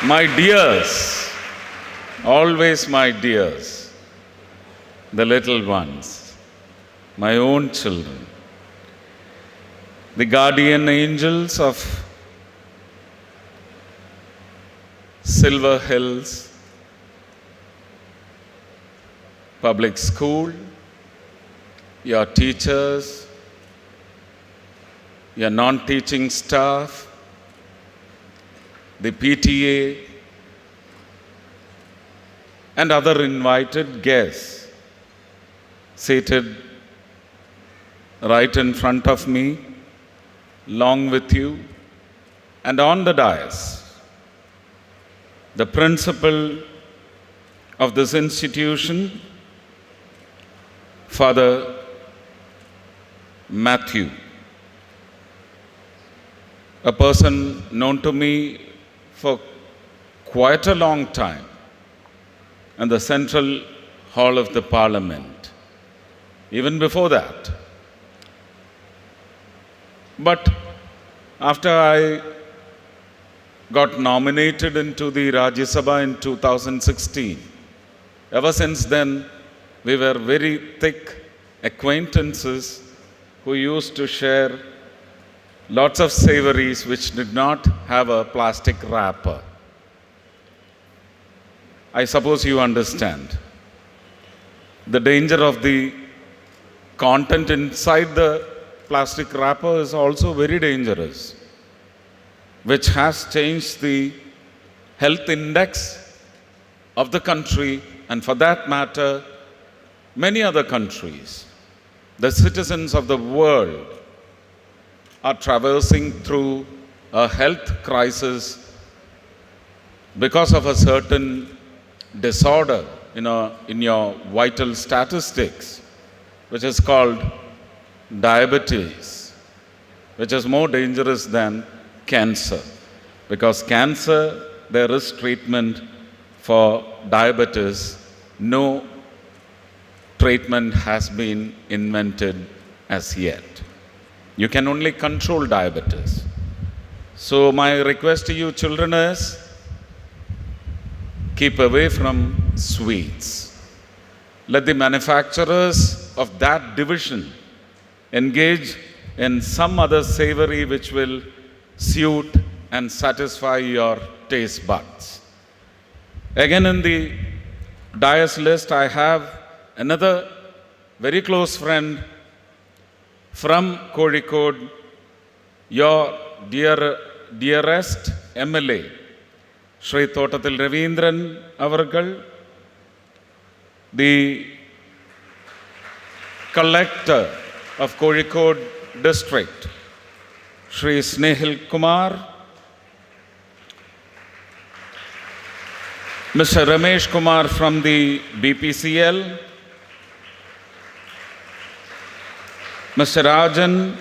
My dears, always my dears, the little ones, my own children, the guardian angels of Silver Hills Public School, your teachers, your non-teaching staff, the PTA, and other invited guests seated right in front of me, along with you, and on the dais. The principal of this institution, Father Matthew, a person known to me for quite a long time in the Central Hall of the Parliament, even before that. But after I got nominated into the Rajya Sabha in 2016, ever since then, we were very thick acquaintances who used to share lots of savories which did not have a plastic wrapper. I suppose you understand. The danger of the content inside the plastic wrapper is also very dangerous, which has changed the health index of the country, and for that matter, many other countries. The citizens of the world are traversing through a health crisis because of a certain disorder in your vital statistics, which is called diabetes, which is more dangerous than cancer. Because cancer, there is treatment. For diabetes, no treatment has been invented as yet. You can only control diabetes. So my request to you children is, keep away from sweets. Let the manufacturers of that division engage in some other savory which will suit and satisfy your taste buds. Again, in the dais list, I have another very close friend from Kozhikode, your dearest MLA, Shri Thotathil Ravindran Avargal, the collector of Kozhikode district, Shri Snehil Kumar, Mr. Ramesh Kumar from the BPCL, Mr. Rajan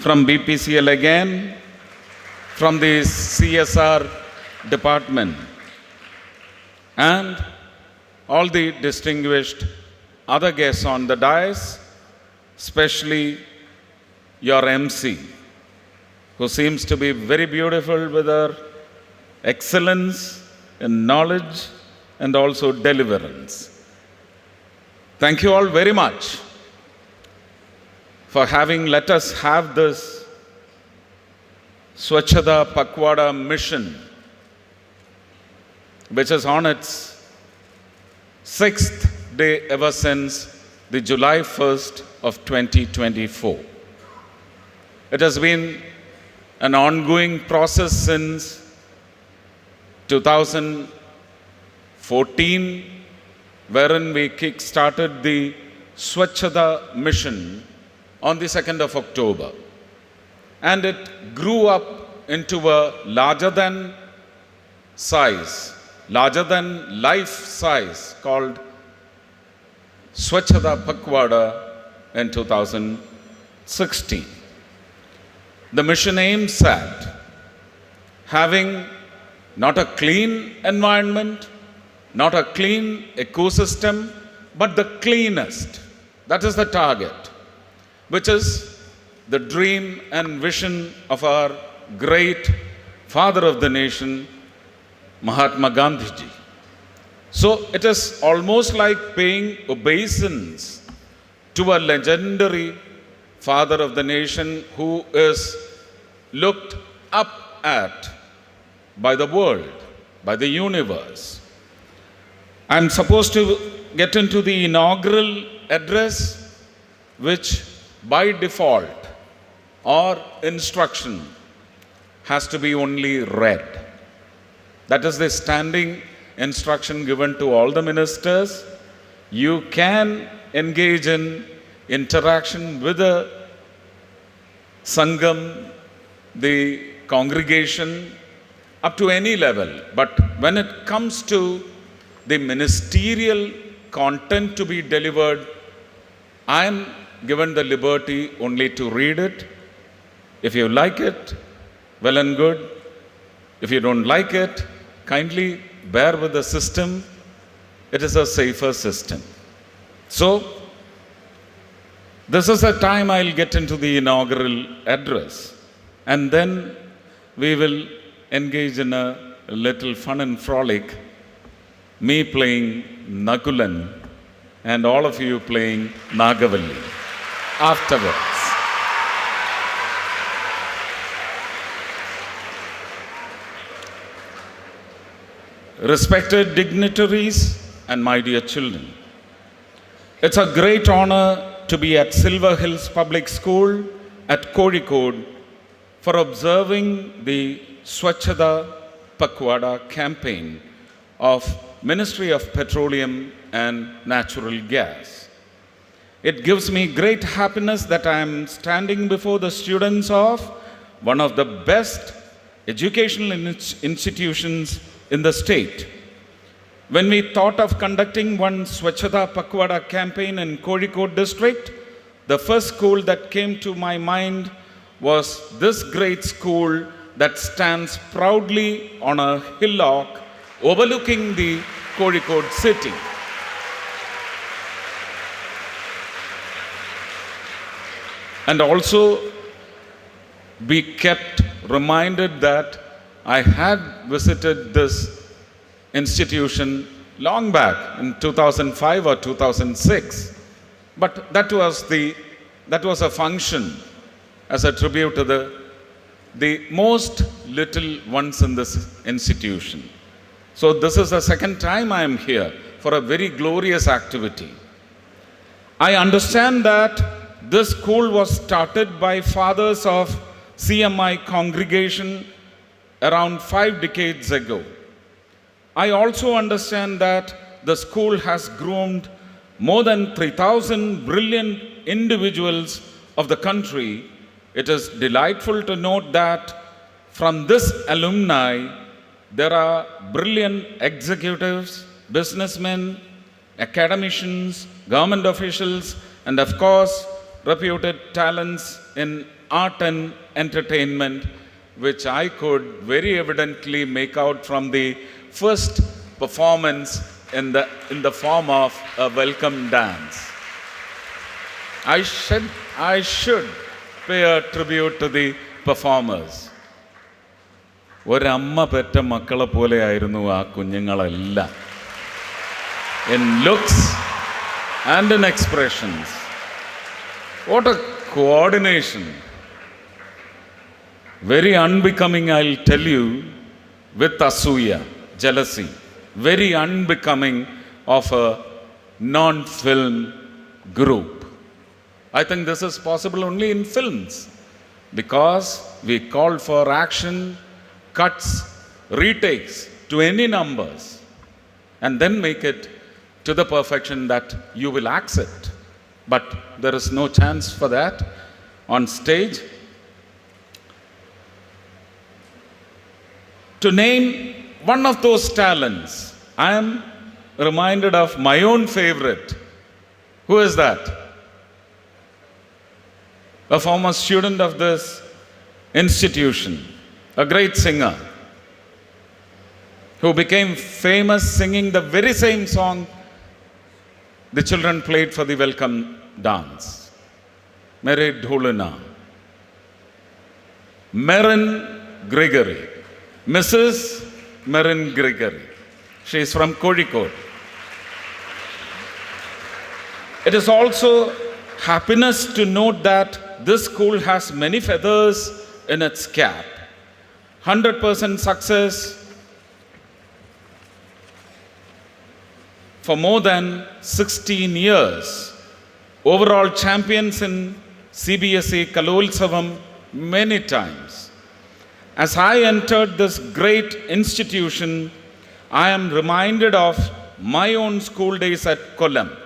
from BPCL again, from the CSR department, and all the distinguished other guests on the dais, especially your MC, who seems to be very beautiful with her excellence in knowledge and also deliverance. Thank you all very much for having let us have this Swachhata Pakhwada mission, which is on its 6th day ever since the July 1st of 2024. It has been an ongoing process since 2014, wherein we kick-started the Swachhata mission on the 2nd of October. And it grew up into a larger than life size called Swachhata Pakhwada in 2016. The mission aims at having not a clean environment, not a clean ecosystem, but the cleanest. That is the target, which is the dream and vision of our great father of the nation, Mahatma Gandhi ji. So it is almost like paying obeisance to a legendary father of the nation who is looked up at by the world, by the universe. I'm supposed to get into the inaugural address, which by default or instruction has to be only read. That is the standing instruction given to all the ministers. You can engage in interaction with the Sangam, the congregation, up to any level. But when it comes to the ministerial content to be delivered, I am given the liberty only to read it. If you like it, well and good. If you don't like it, kindly bear with the system. It is a safer system. So, this is the time I'll get into the inaugural address. And then we will engage in a little fun and frolic. Me playing Nakulan and all of you playing Nagavalli afterwards. Respected dignitaries and my dear children, it's a great honor to be at Silver Hills Public School at Kozhikode for observing the Swachhata Pakhwada campaign of Ministry of Petroleum and Natural Gas. It gives me great happiness that I am standing before the students of one of the best educational institutions in the state. When we thought of conducting one Swachhata Pakhwada campaign in Kozhikode district, the first school that came to my mind was this great school that stands proudly on a hillock overlooking the Kozhikode city. And also be kept reminded that I had visited this institution long back in 2005 or 2006. But that was a function as a tribute to the most little ones in this institution. So this is the second time I am here for a very glorious activity. I understand that this school was started by fathers of CMI congregation around 5 decades ago. I also understand that the school has groomed more than 3,000 brilliant individuals of the country. It is delightful to note that from this alumni, there are brilliant executives, businessmen, academicians, government officials, and of course, reputed talents in art and entertainment, which I could very evidently make out from the first performance in the form of a welcome dance. I should pay a tribute to the performers. ഒരമ്മ പെറ്റ മക്കളെ പോലെയായിരുന്നു ആ കുഞ്ഞുങ്ങളെല്ലാം. In looks and in expressions. What a coordination. Very unbecoming, I'll tell you, with asuya, jealousy. Very unbecoming of a non-film group. I think this is possible only in films because we call for action, cuts, retakes to any numbers and then make it to the perfection that you will accept. But there is no chance for that on stage. To name one of those talents, I am reminded of my own favorite. Who is that? A former student of this institution, a great singer, who became famous singing the very same song the children played for the welcome dance. Mere Dholana. Meren Gregory. Mrs. Marin Gregory. She is from Kozhikode. It is also happiness to note that this school has many feathers in its cap. 100% success for more than 16 years. Overall champions in CBSE Kalolsavam many times. As I entered this great institution, I am reminded of my own school days at Kollam.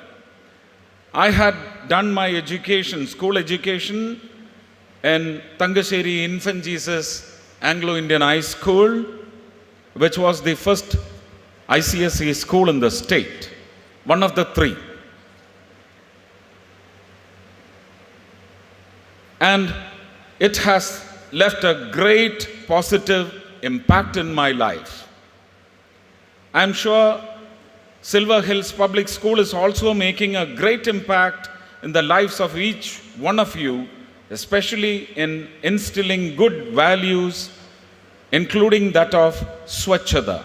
I had done my education, school education, in Tangasheri Infant Jesus Anglo-Indian High School, which was the first ICSE school in the state, one of the three. And it has left a great positive impact in my life. I'm sure Silver Hills Public School is also making a great impact in the lives of each one of you, especially in instilling good values, including that of Swachhata.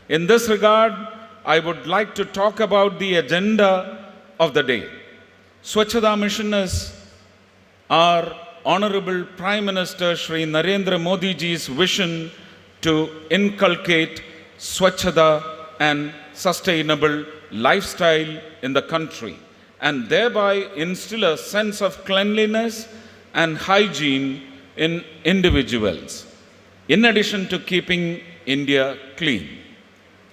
In this regard, I would like to talk about the agenda of the day. Swachhata Mission is our Honorable Prime Minister Shri Narendra Modi ji's vision to inculcate Swachhata and sustainable lifestyle in the country, and thereby instill a sense of cleanliness and hygiene in individuals, in addition to keeping India clean.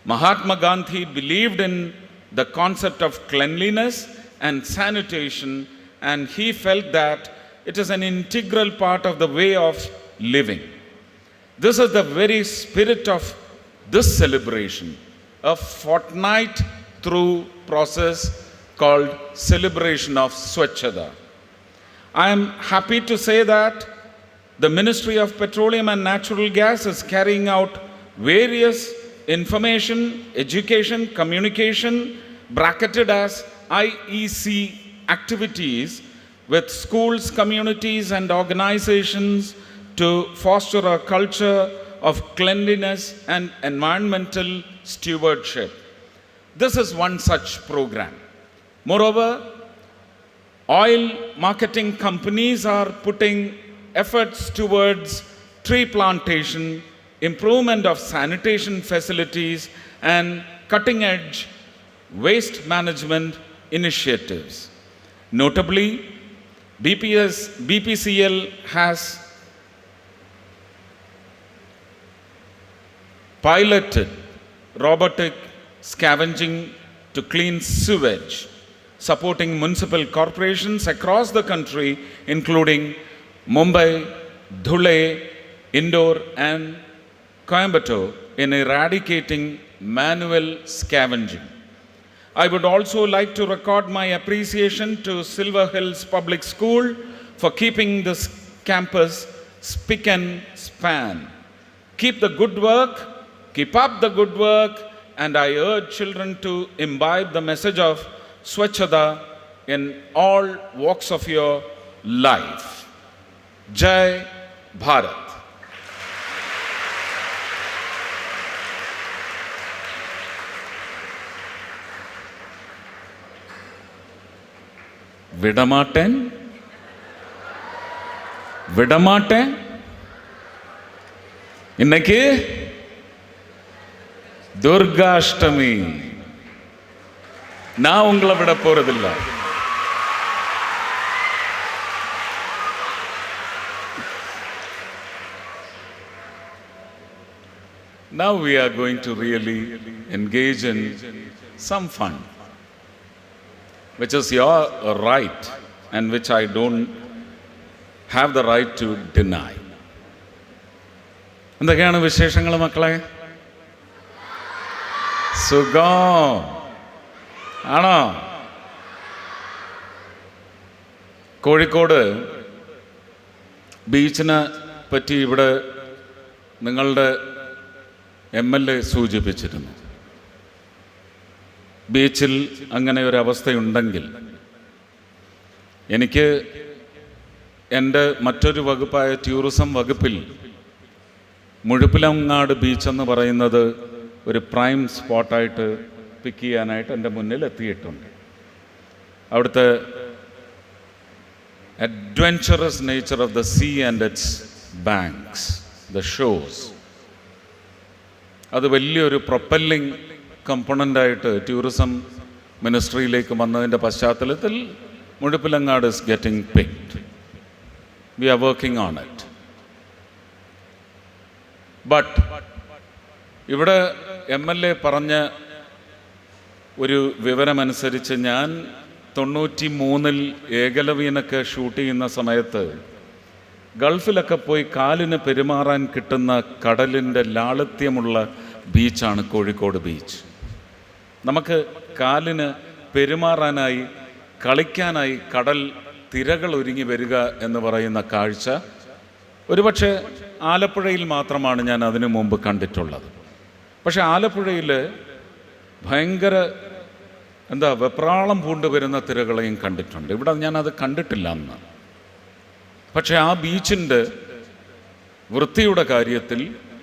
Mahatma Gandhi believed in the concept of cleanliness and sanitation, and he felt that it is an integral part of the way of living. This is the very spirit of this celebration, a fortnight through process called Celebration of Swachhata. I am happy to say that the Ministry of Petroleum and Natural Gas is carrying out various information, education, communication, bracketed as IEC activities with schools, communities, and organizations to foster a culture of cleanliness and environmental stewardship. This is one such program. Moreover, oil marketing companies are putting efforts towards tree plantation, improvement of sanitation facilities, and cutting-edge waste management initiatives. Notably, BPCL has piloted robotic scavenging to clean sewage, supporting municipal corporations across the country, including Mumbai, Dhule, Indore, and Coimbatore, in eradicating manual scavenging. I would also like to record my appreciation to Silver Hills Public School for keeping this campus spick and span. Keep the good work, keep up the good work, and I urge children to imbibe the message of Swachhata in all walks of your life. Jai Bharat. விடமாட்டேன் விடமாட்டேன். இன்னைக்கு துர்காஷ்டமி. நான் உங்களை விட போறதில்ல. Now we are going to really engage in some fun, which is your right and which I don't have the right to deny. എന്തൊക്കെയാണ് വിശേഷങ്ങൾ മക്കളെ? സുഖം ആണോ? കോഴിക്കോട് ബീച്ചിനെ പറ്റി ഇവിടെ നിങ്ങളുടെ MLA സൂചിപ്പിച്ചിരുന്നു. ബീച്ചിൽ അങ്ങനെ ഒരു അവസ്ഥയുണ്ടെങ്കിൽ എനിക്ക് എൻ്റെ മറ്റൊരു വകുപ്പായ ടൂറിസം വകുപ്പിൽ മുഴുപ്പിലങ്ങാട് ബീച്ച് എന്ന് പറയുന്നത് ഒരു പ്രൈം സ്പോട്ടായിട്ട് പിക്ക് ചെയ്യാനായിട്ട് എൻ്റെ മുന്നിൽ എത്തിയിട്ടുണ്ട്. അവിടുത്തെ adventurous nature of the sea and its banks, the ഷോസ്, അത് വലിയൊരു പ്രൊപ്പല്ലിംഗ് കമ്പോണൻ്റായിട്ട് ടൂറിസം മിനിസ്ട്രിയിലേക്ക് വന്നതിൻ്റെ പശ്ചാത്തലത്തിൽ Muzhappilangad is getting picked. We are working on it. But ഇവിടെ MLA പറഞ്ഞ ഒരു വിവരമനുസരിച്ച് ഞാൻ 93-ൽ ഏകലവ്യനൊക്കെ ഷൂട്ട് ചെയ്യുന്ന സമയത്ത് ഗൾഫിലൊക്കെ പോയി കാലിന് പെരുമാറാൻ കിട്ടുന്ന കടലിൻ്റെ ലാളിത്യമുള്ള ബീച്ചാണ് കോഴിക്കോട് ബീച്ച്. നമുക്ക് കാലിന് പെരുമാറാനായി, കളിക്കാനായി കടൽ തിരകൾ ഒരുങ്ങി വരിക എന്ന് പറയുന്ന കാഴ്ച ഒരുപക്ഷെ ആലപ്പുഴയിൽ മാത്രമാണ് ഞാൻ അതിനു മുമ്പ് കണ്ടിട്ടുള്ളത്. പക്ഷെ ആലപ്പുഴയിൽ ഭയങ്കര വെപ്രാളം പൂണ്ട് വരുന്ന തിരകളെയും കണ്ടിട്ടുണ്ട്. ഇവിടെ ഞാനത് കണ്ടിട്ടില്ല അന്ന്. പക്ഷെ ആ ബീച്ചിൻ്റെ വൃത്തിയുടെ കാര്യത്തിൽ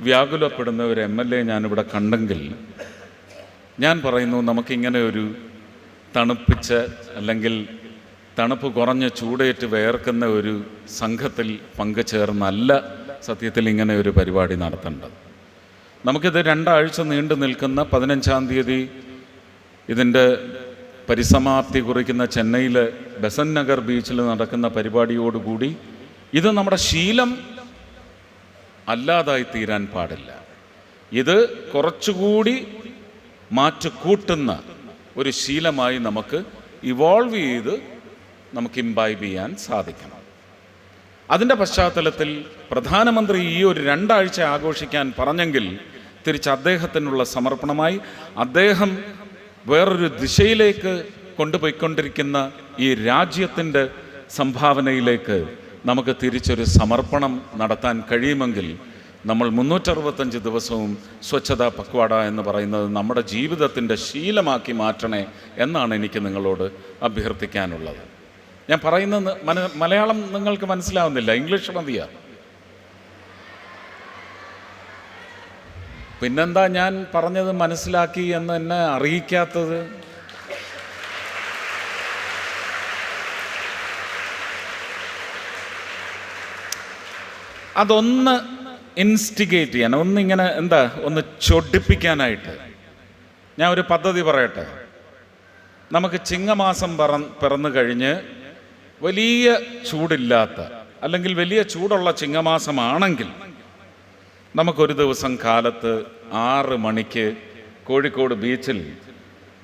വ്യാകുലപ്പെടുന്ന ഒരു MLA ഞാനിവിടെ കണ്ടെങ്കിൽ ഞാൻ പറയുന്നു, നമുക്കിങ്ങനെ ഒരു തണുപ്പിച്ച അല്ലെങ്കിൽ തണുപ്പ് കുറഞ്ഞ് ചൂടേറ്റ് വേർക്കുന്ന ഒരു സംഘത്തിൽ പങ്കുചേർന്നല്ല സത്യത്തിൽ ഇങ്ങനെ ഒരു പരിപാടി നടത്തേണ്ടത്. നമുക്കിത് 2 ആഴ്ച നീണ്ടു നിൽക്കുന്ന 15-ാം തീയതി ഇതിൻ്റെ പരിസമാപ്തി കുറിക്കുന്ന ചെന്നൈയിലെ ബെസന്റ് നഗർ ബീച്ചിൽ നടക്കുന്ന പരിപാടിയോടുകൂടി ഇത് നമ്മുടെ ശീലം അല്ലാതായി തീരാൻ പാടില്ല. ഇത് കുറച്ചുകൂടി മാറ്റുകൂട്ടുന്ന ഒരു ശീലമായി നമുക്ക് ഇവോൾവ് ചെയ്ത് നമുക്ക് ഇംബൈബ് ചെയ്യാൻ സാധിക്കണം. അതിൻ്റെ പശ്ചാത്തലത്തിൽ പ്രധാനമന്ത്രി ഈ ഒരു 2 ആഴ്ച ആഘോഷിക്കാൻ പറഞ്ഞെങ്കിൽ തിരിച്ച് അദ്ദേഹത്തിനുള്ള സമർപ്പണമായി, അദ്ദേഹം വേറൊരു ദിശയിലേക്ക് കൊണ്ടുപോയിക്കൊണ്ടിരിക്കുന്ന ഈ രാജ്യത്തിൻ്റെ സംഭാവനയിലേക്ക് നമുക്ക് തിരിച്ചൊരു സമർപ്പണം നടത്താൻ കഴിയുമെങ്കിൽ നമ്മൾ 365 ദിവസവും സ്വച്ഛതാ പക്വാട എന്ന് പറയുന്നത് നമ്മുടെ ജീവിതത്തിൻ്റെ ശീലമാക്കി മാറ്റണേ എന്നാണ് എനിക്ക് നിങ്ങളോട് അഭ്യർത്ഥിക്കാനുള്ളത്. ഞാൻ പറയുന്നത് മലയാളം നിങ്ങൾക്ക് മനസ്സിലാവുന്നില്ല, ഇംഗ്ലീഷ് മതിയാ? പിന്നെന്താ ഞാൻ പറഞ്ഞത് മനസ്സിലാക്കി എന്ന് എന്നെ അറിയിക്കാത്തത്? അതൊന്ന് ഇൻസ്റ്റിഗേറ്റ് ചെയ്യാൻ, ഒന്നിങ്ങനെ ഒന്ന് ചൊടിപ്പിക്കാനായിട്ട് ഞാൻ ഒരു പദ്ധതി പറയട്ടെ. നമുക്ക് ചിങ്ങമാസം പിറന്നു കഴിഞ്ഞ് വലിയ ചൂടില്ലാത്ത അല്ലെങ്കിൽ വലിയ ചൂടുള്ള ചിങ്ങമാസമാണെങ്കിൽ നമുക്കൊരു ദിവസം കാലത്ത് 6 മണിക്ക് കോഴിക്കോട് ബീച്ചിൽ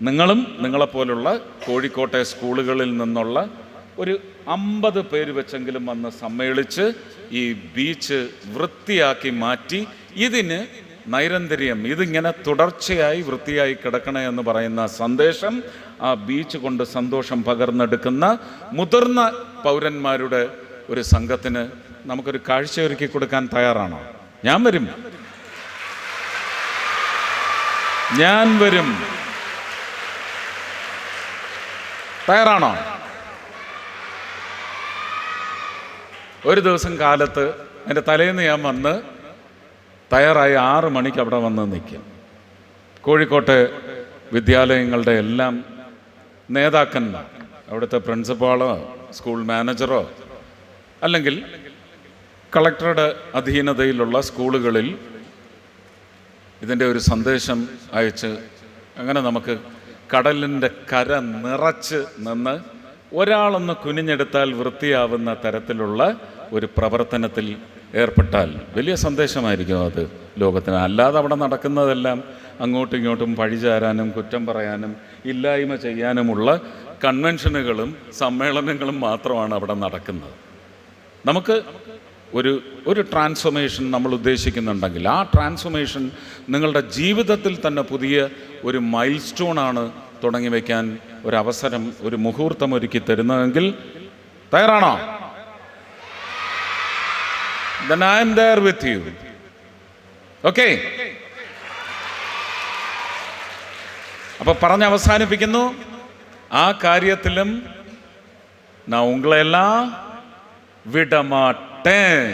നിങ്ങളും നിങ്ങളെപ്പോലുള്ള കോഴിക്കോട്ടെ സ്കൂളുകളിൽ നിന്നുള്ള ഒരു 50 പേര് വെച്ചെങ്കിലും വന്ന് സമ്മേളിച്ച് ഈ ബീച്ച് വൃത്തിയാക്കി മാറ്റി ഇതിന് നൈരന്തര്യം, ഇതിങ്ങനെ തുടർച്ചയായി വൃത്തിയായി കിടക്കണേ എന്ന് പറയുന്ന സന്ദേശം ആ ബീച്ച് കൊണ്ട് സന്തോഷം പകർന്നെടുക്കുന്ന മുതിർന്ന പൗരന്മാരുടെ ഒരു സംഘത്തിന് നമുക്കൊരു കാഴ്ചയൊരുക്കി കൊടുക്കാൻ തയ്യാറാണോ? ഞാൻ വരും. തയ്യാറാണോ? ഒരു ദിവസം കാലത്ത് എൻ്റെ തലേന്ന് ഞാൻ വന്ന് തയ്യാറായി 6 മണിക്ക് അവിടെ വന്ന് നിൽക്കും. കോഴിക്കോട്ടെ വിദ്യാലയങ്ങളുടെ എല്ലാം നേതാക്കന്മാർ, അവിടുത്തെ പ്രിൻസിപ്പാളോ സ്കൂൾ മാനേജറോ അല്ലെങ്കിൽ കളക്ടറുടെ അധീനതയിലുള്ള സ്കൂളുകളിൽ ഇതിൻ്റെ ഒരു സന്ദേശം അയച്ച് അങ്ങനെ നമുക്ക് കടലിൻ്റെ കര നിറച്ച് നിന്ന് ഒരാളൊന്ന് കുനിഞ്ഞെടുത്താൽ വൃത്തിയാവുന്ന തരത്തിലുള്ള ഒരു പ്രവർത്തനത്തിൽ ഏർപ്പെട്ടാൽ വലിയ സന്ദേശമായിരിക്കും അത് ലോകത്തിന്. അല്ലാതെ അവിടെ നടക്കുന്നതെല്ലാം അങ്ങോട്ടും ഇങ്ങോട്ടും പഴിചാരാനും കുറ്റം പറയാനും ഇല്ലായ്മ ചെയ്യാനുമുള്ള കൺവെൻഷനുകളും സമ്മേളനങ്ങളും മാത്രമാണ് അവിടെ നടക്കുന്നത്. നമുക്ക് ഒരു ട്രാൻസ്ഫോർമേഷൻ നമ്മൾ ഉദ്ദേശിക്കുന്നുണ്ടെങ്കിൽ ആ ട്രാൻസ്ഫോർമേഷൻ നിങ്ങളുടെ ജീവിതത്തിൽ തന്നെ പുതിയ ഒരു മൈൽ സ്റ്റോണാണ് തുടങ്ങി വയ്ക്കാൻ ഒരവസരം, ഒരു മുഹൂർത്തം ഒരുക്കി തരുന്നതെങ്കിൽ തയ്യാറാണോ? Then I am there with you. Okay? അപ്പോൾ പറഞ്ഞ് അവസാനിപ്പിക്കുന്നു. ആ കാര്യത്തിലും நான் உங்களை எல்லாம் விட மாட்டேன்.